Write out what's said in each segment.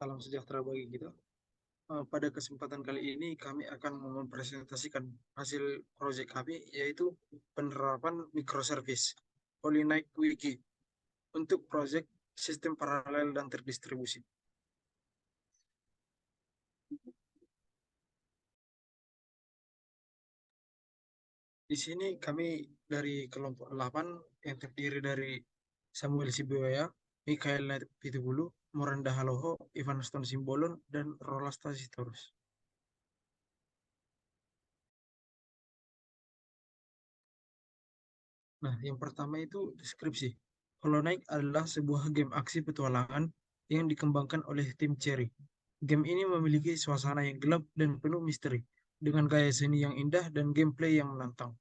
Salam sejahtera bagi kita. Pada kesempatan kali ini kami akan mempresentasikan hasil proyek kami, yaitu penerapan microservice Polynight Wiki untuk proyek sistem paralel dan terdistribusi. Di sini kami dari kelompok 8 yang terdiri dari Samuel Sibuaya, Mikael Pitubulu, Moranda Haloho, Ivan Stone Simbolon, dan Rolasta Sitorus. Nah, yang pertama itu deskripsi. Hollow Knight adalah sebuah game aksi petualangan yang dikembangkan oleh tim Cherry. Game ini memiliki suasana yang gelap dan penuh misteri, dengan gaya seni yang indah dan gameplay yang menantang.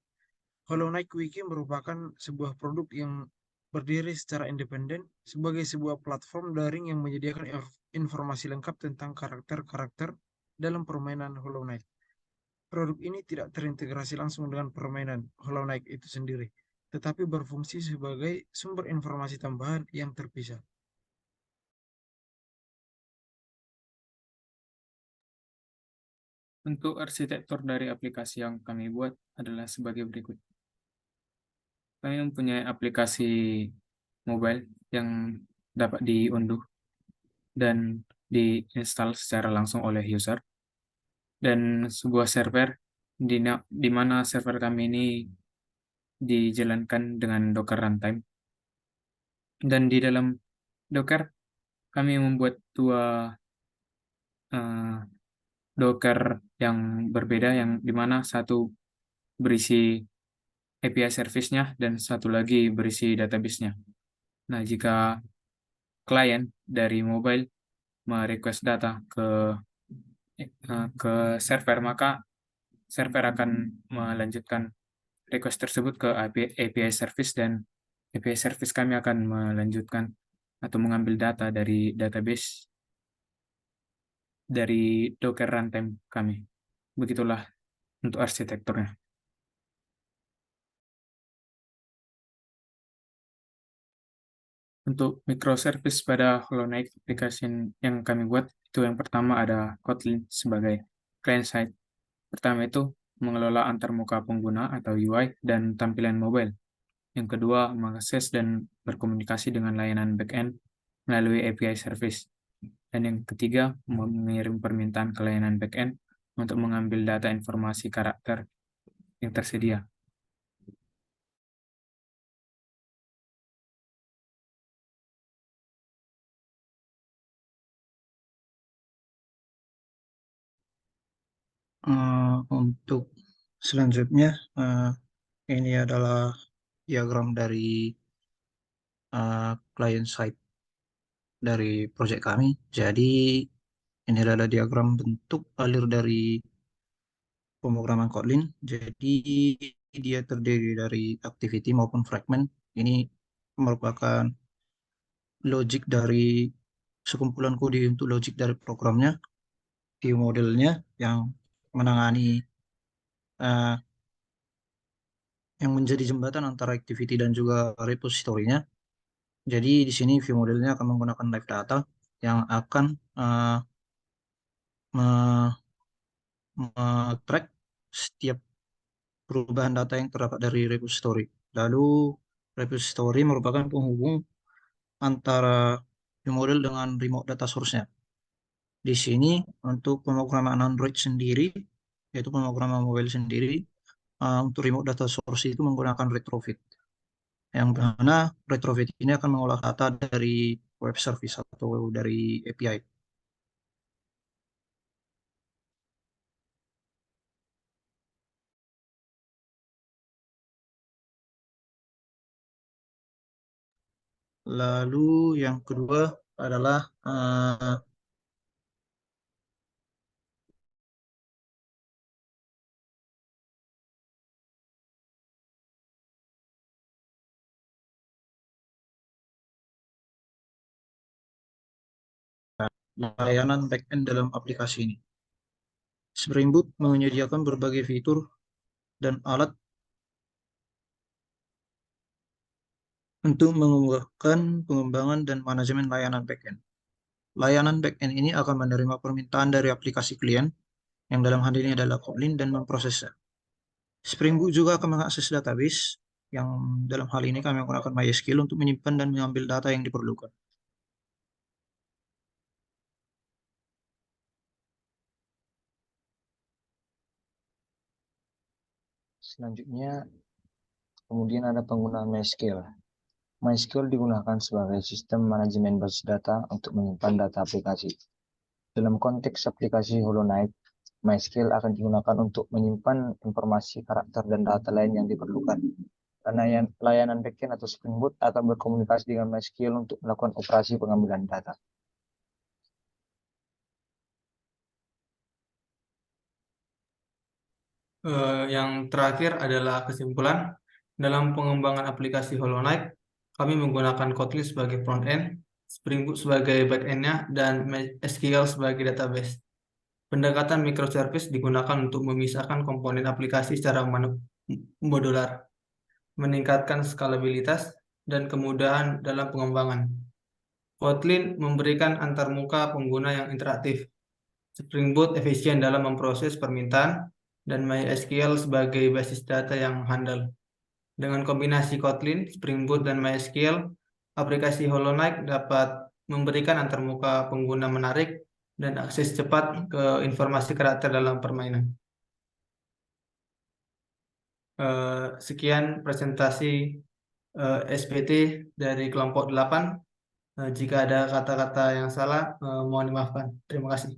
Hollow Knight Wiki merupakan sebuah produk yang berdiri secara independen sebagai sebuah platform daring yang menyediakan informasi lengkap tentang karakter-karakter dalam permainan Hollow Knight. Produk ini tidak terintegrasi langsung dengan permainan Hollow Knight itu sendiri, tetapi berfungsi sebagai sumber informasi tambahan yang terpisah. Untuk arsitektur dari aplikasi yang kami buat adalah sebagai berikut. Kami mempunyai aplikasi mobile yang dapat diunduh dan diinstal secara langsung oleh user, dan sebuah server di mana server kami ini dijalankan dengan Docker runtime. Dan di dalam Docker kami membuat dua eh, Docker yang berbeda, yang dimana satu berisi API service-nya dan satu lagi berisi database-nya. Nah, jika klien dari mobile merequest data ke server, maka server akan melanjutkan request tersebut ke API service, dan API service kami akan melanjutkan atau mengambil data dari database dari Docker runtime kami. Begitulah untuk arsitekturnya. Untuk microservice pada Hollow Knight application yang kami buat, itu yang pertama ada Kotlin sebagai client side. Pertama itu mengelola antarmuka pengguna atau UI dan tampilan mobile. Yang kedua, mengakses dan berkomunikasi dengan layanan backend melalui API service. Dan yang ketiga, mengirim permintaan ke layanan backend untuk mengambil data informasi karakter yang tersedia. Untuk selanjutnya, ini adalah diagram dari client side dari proyek kami. Jadi ini adalah diagram bentuk alir dari pemrograman Kotlin. Jadi dia terdiri dari activity maupun fragment. Ini merupakan logic dari sekumpulan kode untuk logic dari programnya, view modelnya yang menangani eh, yang menjadi jembatan antara activity dan juga repository-nya. Jadi di sini view modelnya akan menggunakan live data yang akan eh, track setiap perubahan data yang terdapat dari repository. Lalu repository merupakan penghubung antara view model dengan remote data source-nya. Di sini untuk pemrograman Android sendiri, yaitu pemrograman mobile sendiri, untuk remote data source itu menggunakan retrofit. Yang mana retrofit ini akan mengolah data dari web service atau dari API. Lalu yang kedua adalah layanan backend dalam aplikasi ini. Spring Boot menyediakan berbagai fitur dan alat untuk memudahkan pengembangan dan manajemen layanan backend. Layanan backend ini akan menerima permintaan dari aplikasi klien, yang dalam hal ini adalah Kotlin, dan memprosesnya. Spring Boot juga akan mengakses database, yang dalam hal ini kami menggunakan MySQL untuk menyimpan dan mengambil data yang diperlukan. Selanjutnya, kemudian ada penggunaan MySQL. MySQL digunakan sebagai sistem manajemen basis data untuk menyimpan data aplikasi. Dalam konteks aplikasi Holonite, MySQL akan digunakan untuk menyimpan informasi, karakter, dan data lain yang diperlukan. Karena layanan backend atau Spring Boot akan berkomunikasi dengan MySQL untuk melakukan operasi pengambilan data. Yang terakhir adalah kesimpulan. Dalam pengembangan aplikasi Holonite, kami menggunakan Kotlin sebagai front-end, Spring Boot sebagai back-end-nya, dan MySQL sebagai database. Pendekatan microservice digunakan untuk memisahkan komponen aplikasi secara modular, meningkatkan skalabilitas, dan kemudahan dalam pengembangan. Kotlin memberikan antarmuka pengguna yang interaktif, Spring Boot efisien dalam memproses permintaan, dan MySQL sebagai basis data yang handal. Dengan kombinasi Kotlin, Spring Boot, dan MySQL, aplikasi Holonite dapat memberikan antarmuka pengguna menarik dan akses cepat ke informasi karakter dalam permainan. Sekian presentasi SPT dari kelompok 8. Jika ada kata-kata yang salah, mohon dimaafkan. Terima kasih.